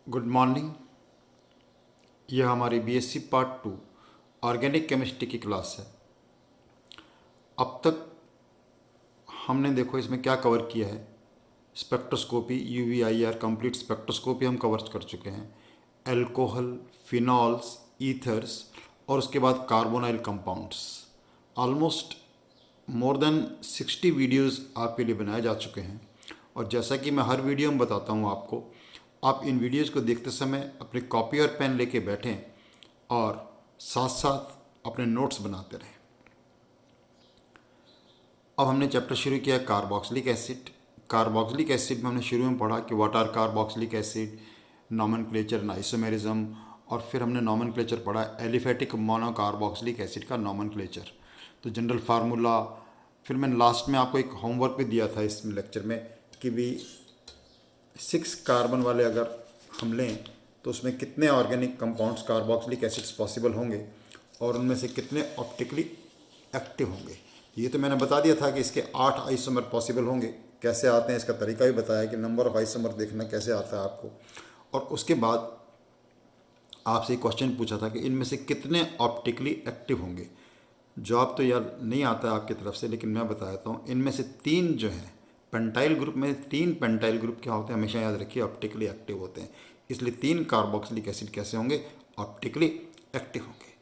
Good morning. यह हमारी BSc part 2 organic chemistry की क्लास है। अब तक हमने देखो इसमें क्या कवर किया है। स्पेक्ट्रोस्कोपी, यूवीआईआर कंप्लीट स्पेक्ट्रोस्कोपी हम कवर कर चुके हैं। एल्कोहल, फिनॉल्स, ईथर्स और उसके बाद carbonyl compounds. Almost more than 60 videos आपके लिए बनाए जा चुके हैं। और जैसा कि मैं हर वीडियो में बताता हूँ आपको, आप इन वीडियोस को देखते समय अपनी कॉपी और पेन लेके बैठें और साथ साथ अपने नोट्स बनाते रहें। अब हमने चैप्टर शुरू किया कार्बोक्सिलिक एसिड। कार्बोक्सिलिक एसिड में हमने शुरू में पढ़ा कि what are carboxylic acid, nomenclature and isomerism, और फिर हमने नॉमेनक्लेचर पढ़ा एलिफेटिक मोनोकार्बोक्सिलिक एसिड का नॉमेनक्लेचर, तो जनरल फार्मूला। फिर मैंने लास्ट में आपको एक होमवर्क भी दिया था इस लेक्चर में कि भी 6 कार्बन वाले अगर हम लें तो उसमें कितने organic compounds carboxylic acids possible होंगे और उनमें से कितने ऑप्टिकली एक्टिव होंगे। ये तो मैंने बता दिया था कि इसके 8 आइसोमर पॉसिबल होंगे। कैसे आते हैं इसका तरीका भी बताया कि नंबर ऑफ आइसोमर देखना कैसे आता है आपको। और उसके बाद आपसे एक क्वेश्चन पूछा था कि इनमें से कितने ऑप्टिकली एक्टिव होंगे। जवाब तो यार नहीं आता है आपकी तरफ से, लेकिन मैं बताता हूँ। इनमें से 3 जो हैं पेंटाइल ग्रुप में, 3 पेंटाइल ग्रुप क्या होते हैं हमेशा याद रखिए, ऑप्टिकली एक्टिव होते हैं। इसलिए 3 कार्बोक्सिलिक एसिड कैसे होंगे, ऑप्टिकली एक्टिव होंगे।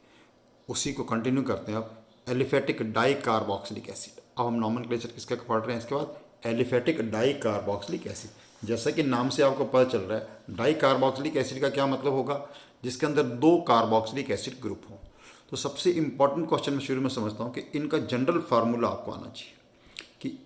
उसी को कंटिन्यू करते हैं अब। Aliphatic die carboxylic acid. अब हम नॉमेनक्लेचर किसका पढ़ रहे हैं इसके बाद, एलिफेटिक डाई कार्बोक्सिलिक एसिड। जैसा कि नाम से आपको पता चल रहा है, डाई कार्बोक्सिलिक एसिड का क्या मतलब होगा, जिसके अंदर 2 कार्बोक्सिलिक एसिड ग्रुप हों। तो सबसे इंपॉर्टेंट क्वेश्चन मैं शुरू में समझता हूँ कि इनका जनरल फार्मूला आपको आना चाहिए कि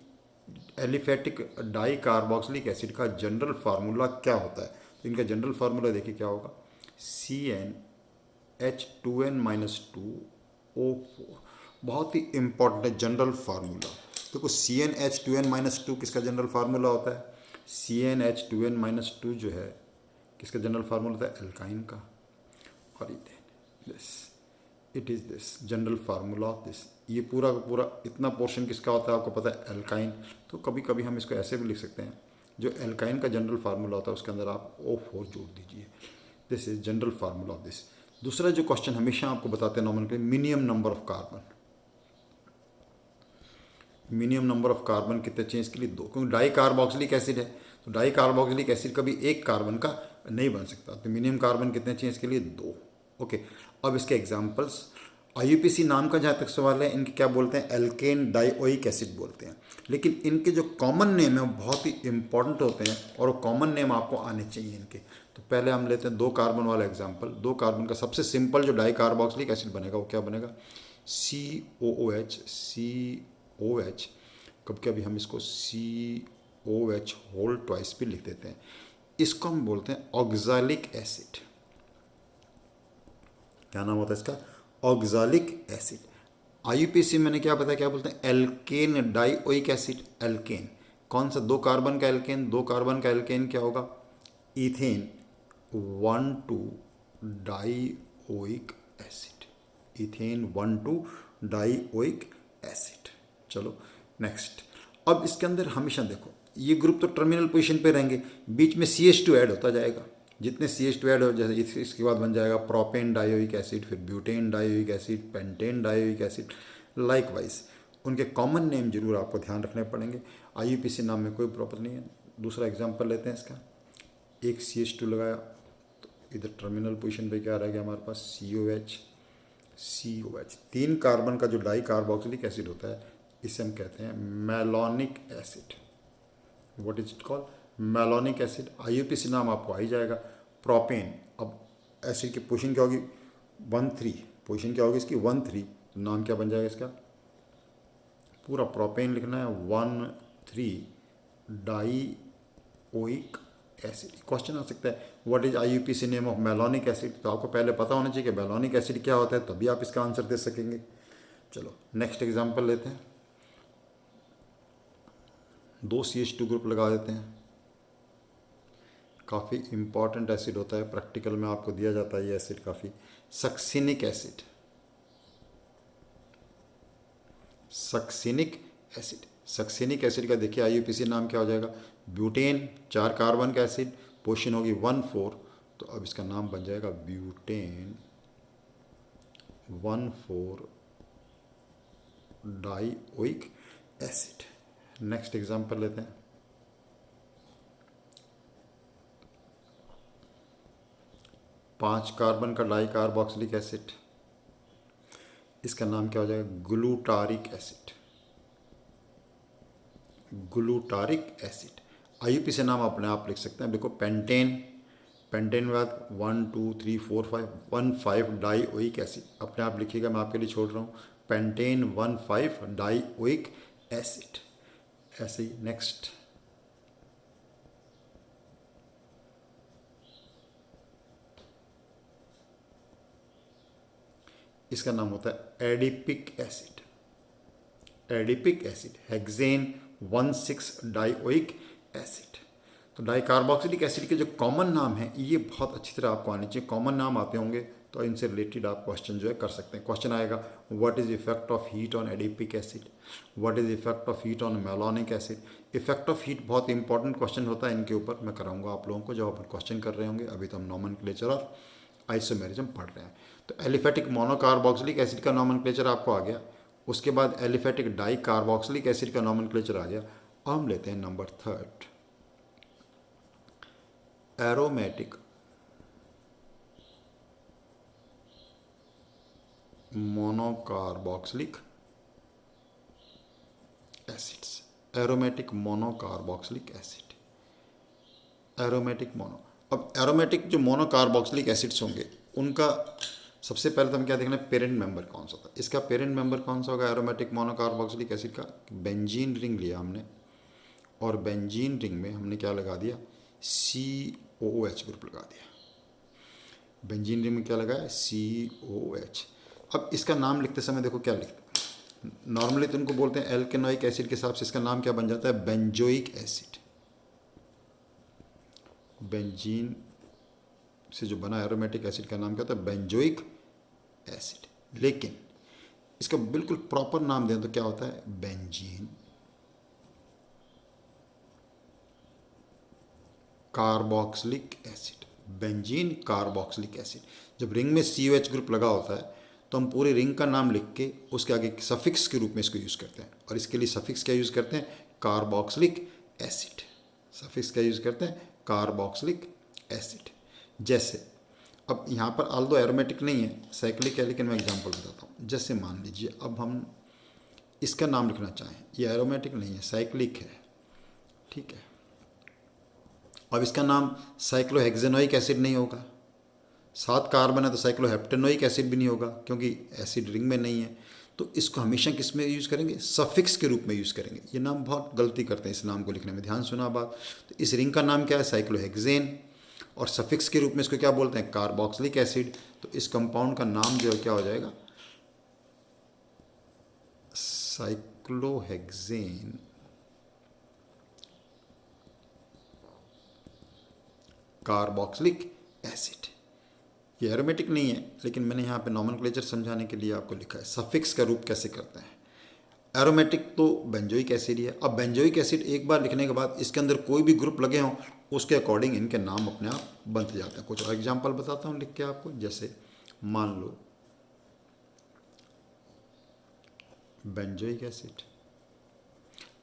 एलिफेटिक डाई कार्बोक्सिलिक एसिड का जनरल फार्मूला क्या होता है। तो इनका जनरल फार्मूला देखिए क्या होगा, CnH2n-2O4। बहुत ही इंपॉर्टेंट है जनरल फार्मूला। देखो CnH2n-2 किसका जनरल फार्मूला होता है, CnH2n-2 जो है किसका जनरल फार्मूला होता है, एल्काइन का। और this it is this general formula of this. ये पूरा का पूरा इतना पोर्शन किसका होता है आपको पता है, एल्काइन। तो कभी कभी हम इसको ऐसे भी लिख सकते हैं, जो एल्काइन का जनरल फार्मूला होता है उसके अंदर आप O4 जोड़ दीजिए। This is general formula of this. दूसरा जो क्वेश्चन हमेशा आपको बताते हैं nomenclature, minimum number of carbon. Minimum number of carbon कितने चाहिए इसके लिए, 2, क्योंकि डाई कार्बोक्सिलिक एसिड है। तो डाई कार्बोक्सिलिक एसिड कभी एक कार्बन का नहीं बन सकता। तो मिनिमम कार्बन कितने चाहिए इसके लिए, 2। ओके, अब इसके एग्जांपल्स। आईयूपीसी नाम का जहाँ तक सवाल है, इनके क्या बोलते हैं, एल्केन डाइओइक एसिड बोलते हैं। लेकिन इनके जो कॉमन नेम है वो बहुत ही इंपॉर्टेंट होते हैं और वो कॉमन नेम आपको आने चाहिए इनके। तो पहले हम लेते हैं 2 कार्बन वाला एग्जाम्पल। 2 कार्बन का सबसे सिंपल जो डाई कार्बोक्सिलिक एसिड बनेगा वो क्या बनेगा, COOH। कभी कभी हम इसको COH होल ट्वाइस भी लिख देते हैं। इसको हम बोलते हैं ऑक्जालिक एसिड। क्या नाम होता है इसका, ऑक्जालिक एसिड। आईयूपीसी मैंने क्या बताया, क्या बोलते हैं, एल्केन डाइओइक एसिड। एल्केन कौन सा, 2 कार्बन का एल्केन। 2 कार्बन का एल्केन क्या होगा, ethane 1,2 dioic acid. Ethane 1,2 dioic acid. चलो नेक्स्ट। अब इसके अंदर हमेशा देखो ये ग्रुप तो टर्मिनल पोजीशन पे रहेंगे, बीच में CH2 ऐड होता जाएगा। जितने CH2 ऐड हो, जैसे इसके बाद बन जाएगा प्रोपेन डाइओइक एसिड, फिर butane dioic acid, pentane dioic acid. Likewise उनके कॉमन नेम जरूर आपको ध्यान रखने पड़ेंगे। आईयूपीसी नाम में कोई प्रॉब्लम नहीं है। दूसरा एग्जांपल लेते हैं इसका। एक CH2 लगाया तो इधर टर्मिनल पोजीशन पे क्या रह गया हमारे पास, COH। 3 कार्बन का जो डाई कार्बोक्सिलिक एसिड होता है इसे हम कहते हैं malonic acid. What is it called, malonic acid. IUPAC नाम आपको आ ही जाएगा। प्रोपेन, अब एसिड की पोजीशन क्या होगी, 1,3। पोजीशन क्या होगी इसकी, 1,3। तो नाम क्या बन जाएगा इसका, पूरा प्रोपेन लिखना है, 1,3 डाइओइक एसिड। क्वेश्चन आ सकता है what is IUPAC name of malonic acid. तो आपको पहले पता होना चाहिए कि मैलोनिक एसिड क्या होता है, तभी आप इसका आंसर दे सकेंगे। चलो नेक्स्ट एग्जांपल लेते हैं। 2 CH2 ग्रुप लगा देते हैं। काफ़ी इंपॉर्टेंट एसिड होता है, प्रैक्टिकल में आपको दिया जाता है ये एसिड काफ़ी। Succinic acid, succinic acid. Succinic acid का देखिए आईयूपीसी नाम क्या हो जाएगा, ब्यूटेन 4 कार्बन का एसिड, पोजीशन होगी 1,4। तो अब इसका नाम बन जाएगा butane 1,4 dioic acid. Next example लेते हैं। 5 कार्बन का डाई कार्बोक्सिलिक एसिड, इसका नाम क्या हो जाएगा? Glutaric acid. Glutaric acid. IUP से नाम अपने आप लिख सकते हैं। देखो पेंटेन, पेंटेन के बाद 1 2 3 4 5 15 डाइओइक एसिड अपने आप लिखिएगा, मैं आपके लिए छोड़ रहा हूँ। Pentane 15 dioic acid. ऐसे ही नेक्स्ट। इसका नाम होता है adipic acid. Adipic acid hexane 16 dioic acid. तो डाइकार्बोक्सिलिक एसिड के जो कॉमन नाम हैं ये बहुत अच्छी तरह आपको आने चाहिए। कॉमन नाम आते होंगे तो इनसे रिलेटेड आप क्वेश्चन जो है कर सकते हैं। क्वेश्चन आएगा what is effect of heat on adipic acid, what is effect of heat on malonic acid. Effect of heat बहुत इंपॉर्टेंट क्वेश्चन होता है, इनके ऊपर मैं कराऊंगा आप लोगों को जब आप क्वेश्चन कर रहे होंगे। अभी तो हम नॉमेनक्लेचर और आइसोमेरिज्म पढ़ रहे हैं। तो एलिफेटिक मोनोकार्बोक्सिलिक एसिड का नॉमेनक्लेचर आपको आ गया। उसके बाद एलिफेटिक डाई कार्बोक्सिलिक एसिड का नॉमेनक्लेचर आ गया। अब हम लेते हैं number 3, aromatic monocarboxylic acids. Aromatic monocarboxylic acid, aromatic mono. अब एरोमेटिक जो मोनोकार्बोक्सिलिक एसिड्स होंगे उनका सबसे पहले तो हम क्या देखना है, पेरेंट मेंबर कौन सा होता है। इसका पेरेंट मेंबर कौन सा होगा एरोमेटिक मोनोकार्बोक्सिलिक एसिड का? बेंजीन रिंग लिया हमने और बेंजीन रिंग में हमने क्या लगा दिया? COOH ग्रुप लगा दिया। बेंजीन रिंग में क्या लगा है? COH। अब इसका नाम लिखते समय देखो क्या लिखते हैं। नॉर्मली तो उनको बोलते हैं एल्केनोइक एसिड के हिसाब से इसका नाम क्या बन जाता है? Benzoic acid. बेंजीन से जो बना एरोमेटिक एसिड का नाम क्या होता है? Benzoic acid. लेकिन इसका बिल्कुल प्रॉपर नाम दें तो क्या होता है? Benzene carboxylic acid. Benzene carboxylic acid. जब रिंग में COH ग्रुप लगा होता है तो हम पूरे रिंग का नाम लिख के उसके आगे सफिक्स के रूप में इसको यूज़ करते हैं। और इसके लिए सफिक्स क्या यूज़ करते हैं? Carboxylic acid. सफिक्स क्या यूज़ करते हैं? Carboxylic acid. जैसे अब यहाँ पर आल्दो एरोमेटिक नहीं है, साइक्लिक है, लेकिन मैं एग्जांपल बताता हूँ। जैसे मान लीजिए अब हम इसका नाम लिखना चाहें, ये एरोमेटिक नहीं है, साइक्लिक है, ठीक है। अब इसका नाम साइक्लोहेक्सेनोइक एसिड नहीं होगा, 7 कार्बन है तो साइक्लोहेप्टेनोइक एसिड भी नहीं होगा क्योंकि एसिड रिंग में नहीं है। तो इसको हमेशा किस में यूज़ करेंगे? सफिक्स के रूप में यूज़ करेंगे। ये नाम बहुत गलती करते हैं इस नाम को लिखने में, ध्यान सुना बात। तो इस रिंग का नाम क्या है? साइक्लोहेक्सेन। और सफिक्स के रूप में इसको क्या बोलते हैं? Carboxylic acid. तो इस कंपाउंड का नाम जो है क्या हो जाएगा? Cyclohexane carboxylic acid. ये एरोमेटिक नहीं है, लेकिन मैंने यहाँ पे नॉमेनक्लेचर समझाने के लिए आपको लिखा है सफिक्स का रूप कैसे करते हैं। एरोमेटिक तो बेंजोइक एसिड ही है। अब बेंजोइक एसिड एक बार लिखने के बाद इसके अंदर कोई भी ग्रुप लगे हों उसके अकॉर्डिंग इनके नाम अपने आप बनते जाते हैं। कुछ और एग्जांपल बताता हूँ लिख के आपको। जैसे मान लो बेंजोइक एसिड।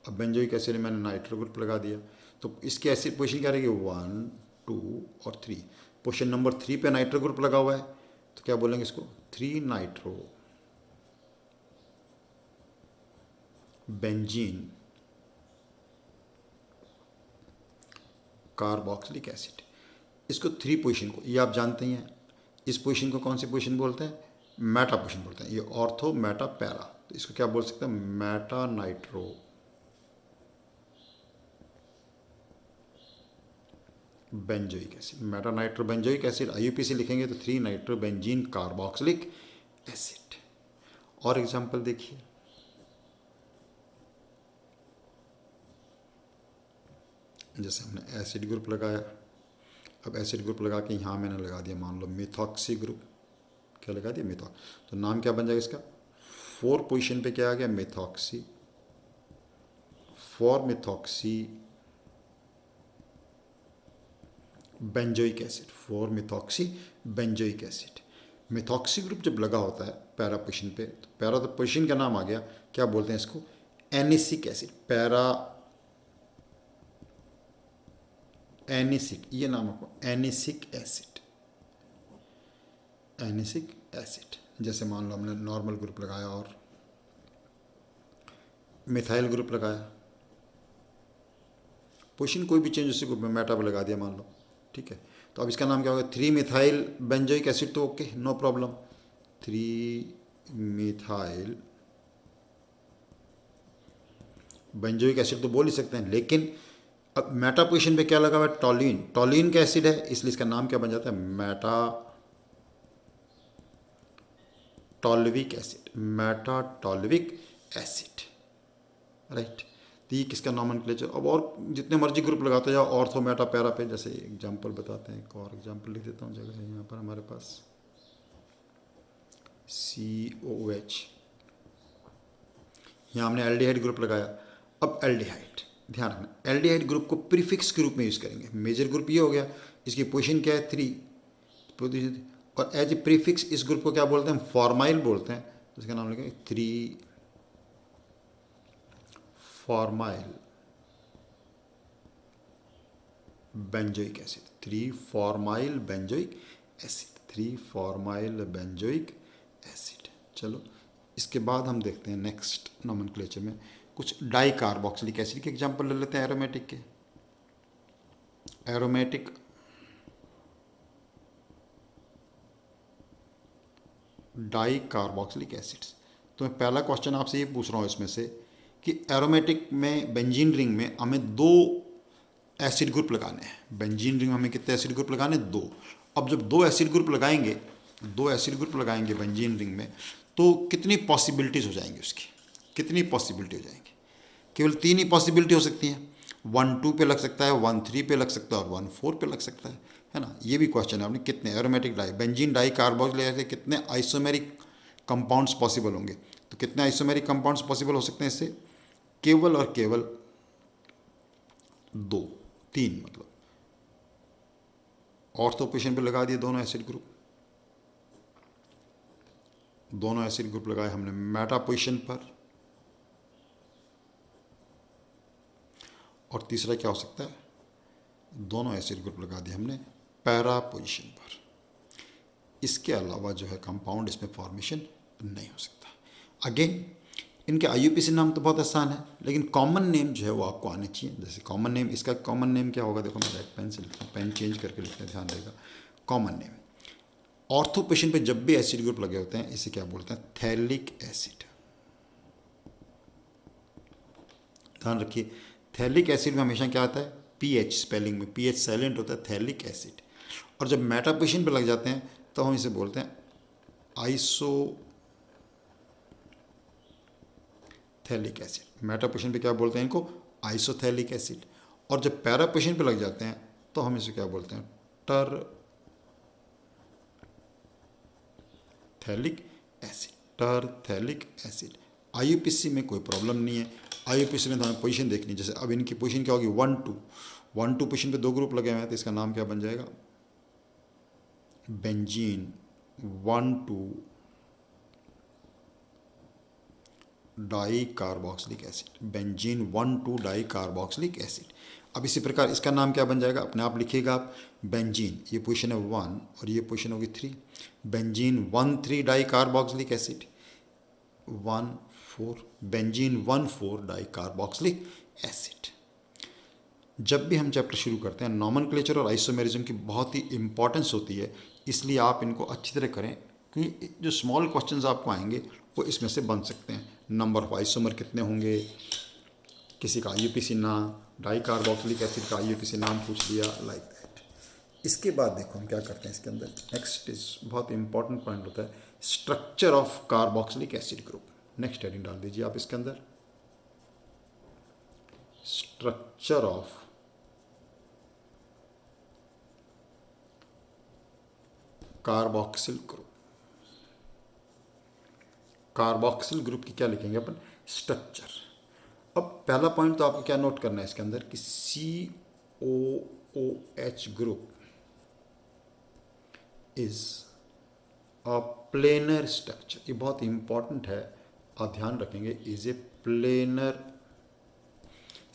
अब बेंजोइक एसिड में मैंने नाइट्रो ग्रुप लगा दिया तो इसकी एसिड पोजीशन क्या रहेगी? 1 2 और 3। पोजीशन नंबर 3 पे नाइट्रो ग्रुप लगा हुआ है तो क्या बोलेंगे इसको? 3 नाइट्रो बेंजीन कार्बोक्सिलिक एसिड। इसको 3 पोजीशन को, ये आप जानते ही हैं, इस पोजीशन को कौन सी पोजीशन बोलते हैं? मेटा पोजीशन बोलते हैं। ये ऑर्थो मेटा पैरा, तो इसको क्या बोल सकते हैं? Meta nitro benzoic acid. Meta nitro benzoic acid IUP से लिखेंगे तो 3 नाइट्रो बेंजीन कार्बोक्सिलिक एसिड। और एग्जांपल देखिए, जैसे हमने एसिड ग्रुप लगाया। अब एसिड ग्रुप लगा के यहाँ मैंने लगा दिया मान लो मिथॉक्सी ग्रुप। क्या लगा दिया? मिथॉक्स। तो नाम क्या बन जाएगा इसका? 4 पोजीशन पे क्या आ गया? Methoxy. 4 methoxy benzoic acid, 4 methoxy benzoic acid. Methoxy group जब लगा होता है पैरा पोजीशन पे, तो पैरा तो पोजीशन का नाम आ गया, क्या बोलते हैं इसको, एनिसिक एसिड, पैरा एनिसिक, ये नाम आपको, एनिसिक एसिड, एनिसिक एसिड। जैसे मान लो हमने नॉर्मल ग्रुप लगाया और मिथाइल ग्रुप लगाया, पोजीशन कोई भी चेंज उसी ग्रुप में मेटा पे लगा दिया मान लो, ठीक है, तो अब इसका नाम क्या होगा, 3 मिथाइल बेंजोइक एसिड, तो okay no problem, 3 methyl benzoic acid तो बोल ही सकते हैं, लेकिन अब मेटा पोजीशन पे क्या लगा हुआ है, टॉलिन, टॉलिन का एसिड है, इसलिए इसका नाम क्या बन जाता है, meta toluic acid, meta toluic acid, right. तो ये किसका नॉमेनक्लेचर। अब और जितने मर्जी ग्रुप लगाते जाओ ऑर्थो मेटा पैरा पे, जैसे एग्जांपल बताते हैं, एक और एग्जांपल लिख देता हूँ, जगह है यहाँ पर हमारे पास, COH, यहाँ हमने एल्डिहाइड ग्रुप लगाया। अब एल्डिहाइड, ध्यान रखना, एल्डिहाइड ग्रुप को प्रीफिक्स के रूप में यूज़ करेंगे। मेजर ग्रुप ये हो गया, इसकी पोजीशन क्या है, 3 पोजीशन, और एज ए प्रीफिक्स इस ग्रुप को क्या बोलते हैं, फॉर्माइल बोलते हैं, तो इसका नाम लिखेंगे 3 formyl benzoic acid, 3 formyl benzoic acid, 3 formyl benzoic acid. चलो इसके बाद हम देखते हैं नेक्स्ट नोमेनक्लेचर में कुछ डाई कार्बोक्सिलिक एसिड के एग्जांपल ले लेते हैं, एरोमेटिक के। एरोमेटिक डाई कार्बोक्सिलिक एसिड्स, तो मैं पहला क्वेश्चन आपसे ये पूछ रहा हूँ इसमें से कि एरोमेटिक में बेंजीन रिंग में हमें 2 एसिड ग्रुप लगाने हैं। बेंजीन रिंग में हमें कितने एसिड ग्रुप लगाने, 2। अब जब 2 एसिड ग्रुप लगाएंगे, 2 एसिड ग्रुप लगाएंगे बेंजीन रिंग में, तो कितनी पॉसिबिलिटीज़ हो जाएंगी उसकी, कितनी पॉसिबिलिटी हो जाएंगी, केवल 3 ही पॉसिबिलिटी हो सकती हैं। 1 2 पे लग सकता है, 1 3 पे लग सकता है और 1 4 पे लग सकता है ना। ये भी क्वेश्चन है, आपने कितने aromatic di benzene di carboxylic acid कितने आइसोमेरिक कंपाउंड्स पॉसिबल होंगे, तो कितने आइसोमेरिक कंपाउंड्स पॉसिबल हो सकते हैं इससे, केवल और केवल 2 3, मतलब ऑर्थो पोजीशन पे लगा दिए दोनों एसिड ग्रुप, दोनों एसिड ग्रुप लगाए हमने मेटा पोजीशन पर, और तीसरा क्या हो सकता है, दोनों एसिड ग्रुप लगा दिए हमने पैरा पोजीशन पर। इसके अलावा जो है कंपाउंड इसमें फॉर्मेशन नहीं हो सकता। अगेन इनके IUPAC नाम तो बहुत आसान है, लेकिन कॉमन नेम जो है वो आपको आने चाहिए। जैसे कॉमन नेम, इसका कॉमन नेम क्या होगा, देखो मैं रेड पेन से लिखता हूँ, पेन चेंज करके लिखते हैं, ध्यान रहेगा। कॉमन नेम, ऑर्थो पोजीशन पे जब भी एसिड ग्रुप लगे होते हैं इसे क्या बोलते हैं, थैलिक एसिड। ध्यान रखिए, थैलिक एसिड में हमेशा क्या आता है, PH, स्पेलिंग में PH साइलेंट होता है, थैलिक एसिड। और जब मेटा पोजीशन पे लग जाते हैं तो हम इसे बोलते हैं iso phthalic acid. Meta position पे क्या बोलते हैं इनको, आइसोथैलिक एसिड। और जब पैरा पोजीशन पे लग जाते हैं तो हम इसे क्या बोलते हैं, टर थैलिक एसिड, टर थैलिक एसिड। IUPAC में कोई प्रॉब्लम नहीं है। IUPAC में तो हमें पोजीशन देखनी है। जैसे अब इनकी पोजीशन क्या होगी, 1 2, 1 2 पोजीशन पे 2 ग्रुप लगे हुए हैं, तो इसका नाम क्या बन जाएगा, benzene 1 2 die carboxylic acid, benzene 1 2 die carboxylic acid. अब इसी प्रकार इसका नाम क्या बन जाएगा, अपने आप लिखिएगा आप, बेंजीन, ये पोजीशन है 1 और ये पोजीशन होगी 3, benzene 1 3 die carboxylic acid 1 4, benzene 1 4 die carboxylic acid. जब भी हम चैप्टर शुरू करते हैं, नॉमेनक्लेचर और आइसोमेरिज्म की बहुत ही इंपॉर्टेंस होती है, इसलिए आप इनको अच्छी तरह करें, क्योंकि जो स्मॉल क्वेश्चंस आपको आएंगे वो इसमें से बन सकते हैं। नंबर ऑफ आइसोमर कितने होंगे, किसी का IUPAC नाम, डाई कार्बोक्सिलिक एसिड का IUPAC नाम पूछ लिया, लाइक दैट। इसके बाद देखो हम क्या करते हैं इसके अंदर, नेक्स्ट इज बहुत इंपॉर्टेंट पॉइंट होता है, structure of carboxylic acid group. Next heading डाल दीजिए आप इसके अंदर, structure of carboxyl group. Carboxyl group की क्या लिखेंगे अपन, स्ट्रक्चर। अब पहला पॉइंट तो आपको क्या नोट करना है इसके अंदर कि COOH group is a planar structure. ये बहुत इंपॉर्टेंट है, आप ध्यान रखेंगे। Is a planar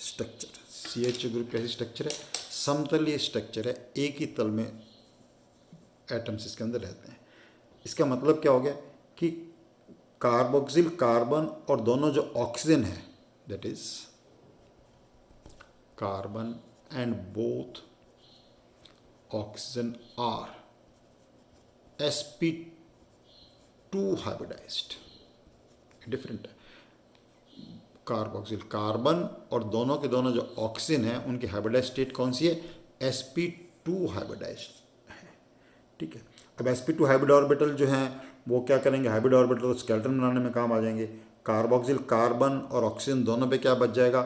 structure. C H group कैसी स्ट्रक्चर है? समतलीय स्ट्रक्चर है, एक ही तल में एटम्स इसके अंदर रहते हैं। इसका मतलब क्या हो गया कि कार्बोक्सिल कार्बन और दोनों जो ऑक्सीजन है, that is carbon and both oxygen are sp2 hybridised. Different है। कार्बोक्सिल कार्बन और दोनों के दोनों जो ऑक्सीजन है उनकी हाइब्रिडाइज स्टेट कौन सी है? sp2 हाइब्रिडाइज्ड है। ठीक है। अब sp2 हाइब्रिड ऑर्बिटल जो हैं वो क्या करेंगे? हाइब्रिड ऑर्बिटल तो स्केलेटन बनाने में काम आ जाएंगे। कार्बोक्सिल कार्बन और ऑक्सीजन दोनों पे क्या बच जाएगा?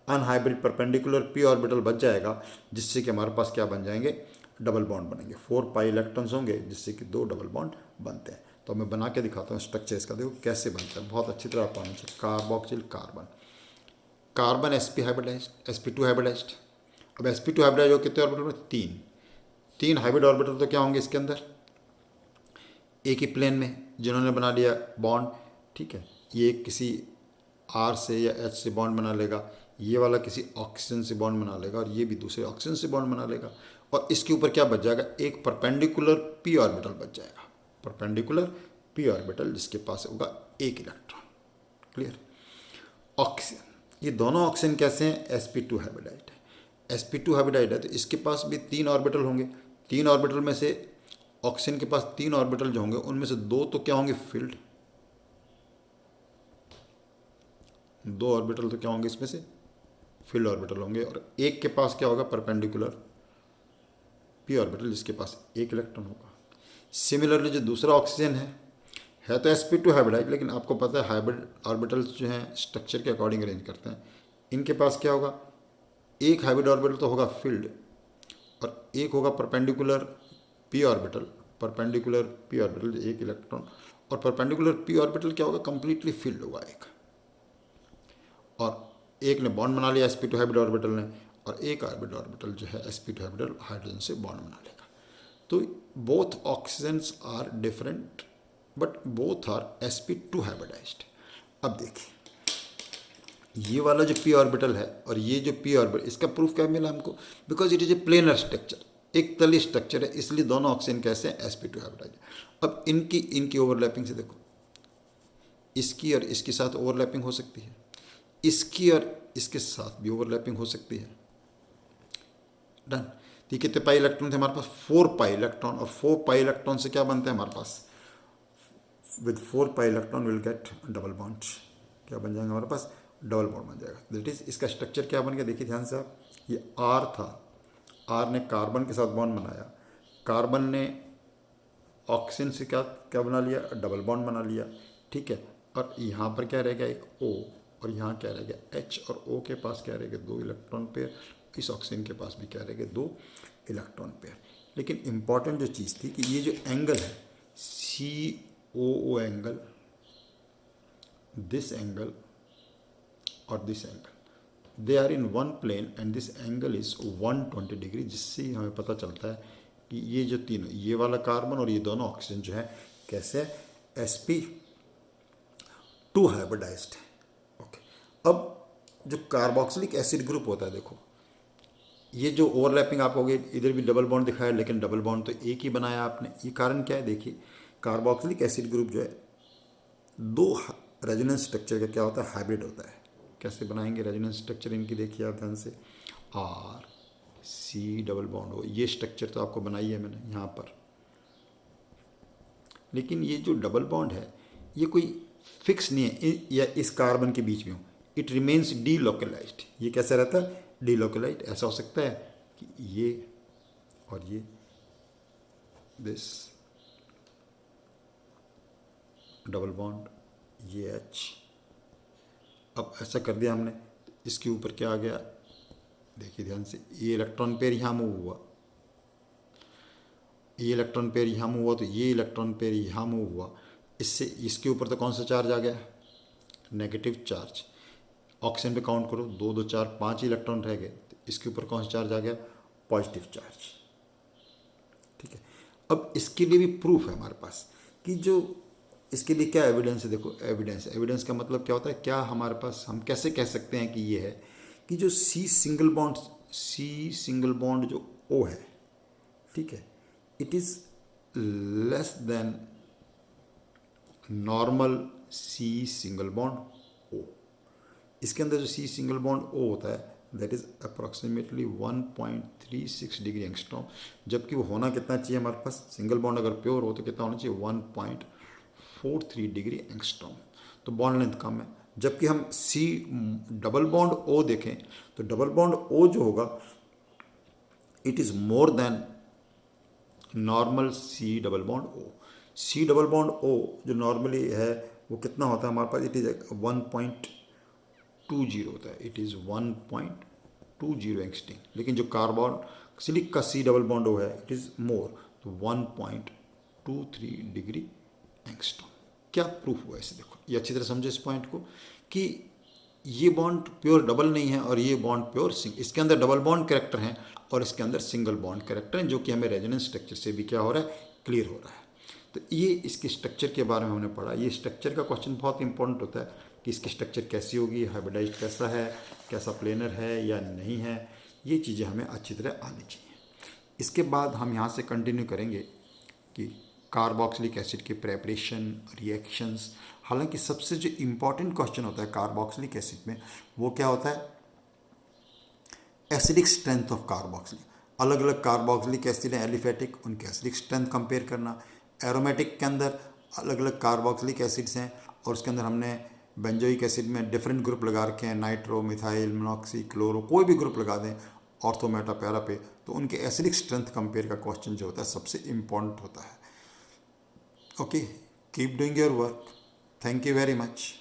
अनहाइब्रिड परपेंडिकुलर p ऑर्बिटल बच जाएगा, जिससे कि हमारे पास क्या बन जाएंगे? डबल बॉन्ड बनेंगे। 4 पाई इलेक्ट्रॉन्स होंगे, जिससे कि 2 डबल बॉन्ड बनते हैं। तो मैं बना के दिखाता हूँ स्ट्रक्चर इसका, देखो कैसे बनता है, बहुत अच्छी तरह आपको आना चाहिए। Carboxyl carbon, carbon sp hybridised, sp2 hybridised. अब sp2 हाइब्रिडाइज हो कितने ऑर्बिटल में? 3 हाइब्रिड ऑर्बिटल तो क्या होंगे इसके अंदर? एक ही प्लेन में जिन्होंने बना लिया बॉन्ड। ठीक है, ये किसी आर से या एच से बॉन्ड बना लेगा, ये वाला किसी ऑक्सीजन से बॉन्ड बना लेगा, और ये भी दूसरे ऑक्सीजन से बॉन्ड बना लेगा। और इसके ऊपर क्या बच जाएगा? एक परपेंडिकुलर p ऑर्बिटल बच जाएगा। परपेंडिकुलर p ऑर्बिटल जिसके पास होगा एक इलेक्ट्रॉन। क्लियर? ऑक्सीजन, ये दोनों ऑक्सीजन कैसे हैं? sp2 हाइब्रिडाइड है। sp2 हाइब्रिडाइड है तो इसके पास भी 3 ऑर्बिटल होंगे। 3 ऑर्बिटल में से ऑक्सीजन के पास 3 ऑर्बिटल जो होंगे उनमें से 2 तो क्या होंगे? फील्ड। 2 ऑर्बिटल तो क्या होंगे इसमें से? फील्ड ऑर्बिटल होंगे। और एक के पास क्या होगा? परपेंडिकुलर p ऑर्बिटल, जिसके पास एक इलेक्ट्रॉन होगा। सिमिलरली जो दूसरा ऑक्सीजन है तो sp2 हाइब्रिडाइड, लेकिन आपको पता है हाइब्रिड ऑर्बिटल्स जो हैं स्ट्रक्चर के अकॉर्डिंग अरेंज करते हैं। इनके पास क्या होगा? एक हाइब्रिड ऑर्बिटल तो होगा फील्ड, और एक होगा perpendicular p orbital. Perpendicular p orbital एक इलेक्ट्रॉन, और परपेंडिकुलर p ऑर्बिटल क्या होगा? कंप्लीटली फील्ड होगा एक। और एक ने बॉन्ड बना लिया sp2 हाइब्रिड ऑर्बिटल ने, और एक हाइब्रिड ऑर्बिटल जो है sp2 हाइब्रिड हाइड्रोजन से बॉन्ड बना लेगा। तो both oxygens are different but both are sp2 hybridised. अब देखिए, ये वाला जो p ऑर्बिटल है और ये जो p ऑर्बिटल, इसका प्रूफ क्या मिला हमको? Because it is a planar structure, एक तली स्ट्रक्चर है, इसलिए दोनों ऑक्सीजन कैसे हैं? sp2 hybridised. अब इनकी ओवरलैपिंग से देखो, इसकी और इसके साथ ओवरलैपिंग हो सकती है, इसकी और इसके साथ भी ओवरलैपिंग हो सकती है। डन। तो कितने पाई इलेक्ट्रॉन थे हमारे पास? 4 पाई इलेक्ट्रॉन। और 4 पाई इलेक्ट्रॉन से क्या बनता है हमारे पास? With 4 pi electron will get double bond. क्या बन जाएगा हमारे पास? डबल बॉन्ड बन जाएगा। दैट इज, इसका स्ट्रक्चर क्या बन गया? देखिए ध्यान से आप, ये आर था, आर ने कार्बन के साथ बॉन्ड बनाया, कार्बन ने ऑक्सीजन से क्या क्या बना लिया? डबल बॉन्ड बना लिया। ठीक है, और यहाँ पर क्या रह गया? एक O, और यहाँ क्या रह गया? H, और O के पास क्या रह गया? 2 इलेक्ट्रॉन पेयर। इस ऑक्सीजन के पास भी क्या रह गया? 2 इलेक्ट्रॉन पेयर। लेकिन इंपॉर्टेंट जो चीज़ थी कि ये जो एंगल है COO एंगल, दिस एंगल और this angle, they are in one plane and this angle is 120 degree, जिससे हमें पता चलता है कि ये जो तीनों, ये वाला कार्बन और ये दोनों ऑक्सीजन जो है कैसे sp2 हाइब्रिडाइज्ड है। ओके, अब जो कार्बोक्सिलिक एसिड ग्रुप होता है, देखो ये जो ओवरलैपिंग आप होगी, इधर भी डबल बॉन्ड दिखाया, लेकिन डबल बॉन्ड तो एक ही बनाया आपने। ये कारण क्या है? देखिए, कार्बोक्सिलिक एसिड ग्रुप जो है 2 रेजोनेंस स्ट्रक्चर का क्या होता है? हाइब्रिड होता है। कैसे बनाएंगे रेजोनेंस स्ट्रक्चर इनकी? देखिए आप ध्यान से, RC डबल बॉन्ड हो, ये स्ट्रक्चर तो आपको बनाई है मैंने यहाँ पर। लेकिन ये जो डबल बॉन्ड है ये कोई फिक्स नहीं है या इस कार्बन के बीच में हो, इट रिमेन्स डीलोकलाइज्ड। ये कैसे रहता है? डीलोकलाइज्ड। ऐसा हो सकता है कि ये और ये, दिस डबल बॉन्ड, ये H, अब ऐसा कर दिया हमने, इसके ऊपर क्या आ गया? देखिए ध्यान से, ये इलेक्ट्रॉन पेयर यहाँ मूव हुआ, ये इलेक्ट्रॉन पेयर यहाँ मूव हुआ, तो ये इलेक्ट्रॉन पेयर यहाँ मूव हुआ। इससे इसके ऊपर तो कौन सा चार्ज आ गया? Negative charge. ऑक्सीजन पे काउंट करो, 2 2 4 5 इलेक्ट्रॉन रह गए, तो इसके ऊपर कौन सा चार्ज आ गया? Positive charge. ठीक है, अब इसके लिए भी प्रूफ है हमारे पास कि जो इसके लिए क्या एविडेंस है। देखो एविडेंस का मतलब क्या होता है, क्या हमारे पास, हम कैसे कह सकते हैं कि ये है कि जो सी सिंगल बॉन्ड जो ओ है, ठीक है, it is less than normal C single bond O. इसके अंदर जो सी सिंगल बॉन्ड ओ होता है that is approximately 1.36 degree angstrom, जबकि वो होना कितना चाहिए हमारे पास, सिंगल बॉन्ड अगर प्योर हो तो कितना होना चाहिए 1.43 डिग्री एंगस्ट्रॉम, तो बॉन्ड लेंथ कम है। जबकि हम सी डबल बॉन्ड ओ देखें तो डबल बॉन्ड ओ जो होगा it is more than normal C double bond O. C double bond O जो नॉर्मली है वो कितना होता है हमारे पास, इट इज 1.20 होता है, इट इज़ 1.20 एंगस्ट्रॉम। लेकिन जो कार्बन सिलिक का सी डबल बॉन्ड ओ है इट इज़ मोर, तो 1.23 डिग्री एंगस्ट्रॉम। क्या प्रूफ हुआ इसे, देखो ये अच्छी तरह समझो इस पॉइंट को कि ये बॉन्ड प्योर डबल नहीं है और ये बॉन्ड प्योर सिंगल, इसके अंदर डबल बॉन्ड कैरेक्टर हैं और इसके अंदर सिंगल बॉन्ड कैरेक्टर हैं, जो कि हमें रेजोनेंस स्ट्रक्चर से भी क्या हो रहा है, क्लियर हो रहा है। तो ये इसके स्ट्रक्चर के बारे में हमने पढ़ा। ये स्ट्रक्चर का क्वेश्चन बहुत इंपॉर्टेंट होता है कि इसकी स्ट्रक्चर कैसी होगी, हाइब्रिडाइज्ड कैसा है, कैसा प्लेनर है या नहीं है, ये चीज़ें हमें अच्छी तरह आनी चाहिए। इसके बाद हम यहाँ से कंटिन्यू करेंगे कि कार्बोक्सिलिक एसिड के प्रेपरेशन, रिएक्शंस। हालांकि सबसे जो इम्पॉर्टेंट क्वेश्चन होता है कार्बोक्सिलिक एसिड में वो क्या होता है, एसिडिक स्ट्रेंथ ऑफ कार्बोक्सिलिक। अलग अलग कार्बोक्सिलिक एसिड हैं एलिफेटिक, उनके एसिडिक स्ट्रेंथ कंपेयर करना। एरोमेटिक के अंदर अलग अलग कार्बोक्सिलिक एसिड्स हैं और उसके अंदर हमने बेंजोइक एसिड में डिफरेंट ग्रुप लगा रखे हैं, नाइट्रो, मिथाइल, मोनोक्सी, क्लोरो, कोई भी ग्रुप लगा दें ऑर्थो, मेटा, पैरा पे, तो उनके एसिडिक स्ट्रेंथ कंपेयर का क्वेश्चन जो होता है सबसे इम्पॉर्टेंट होता है। Okay, keep doing your work, thank you very much.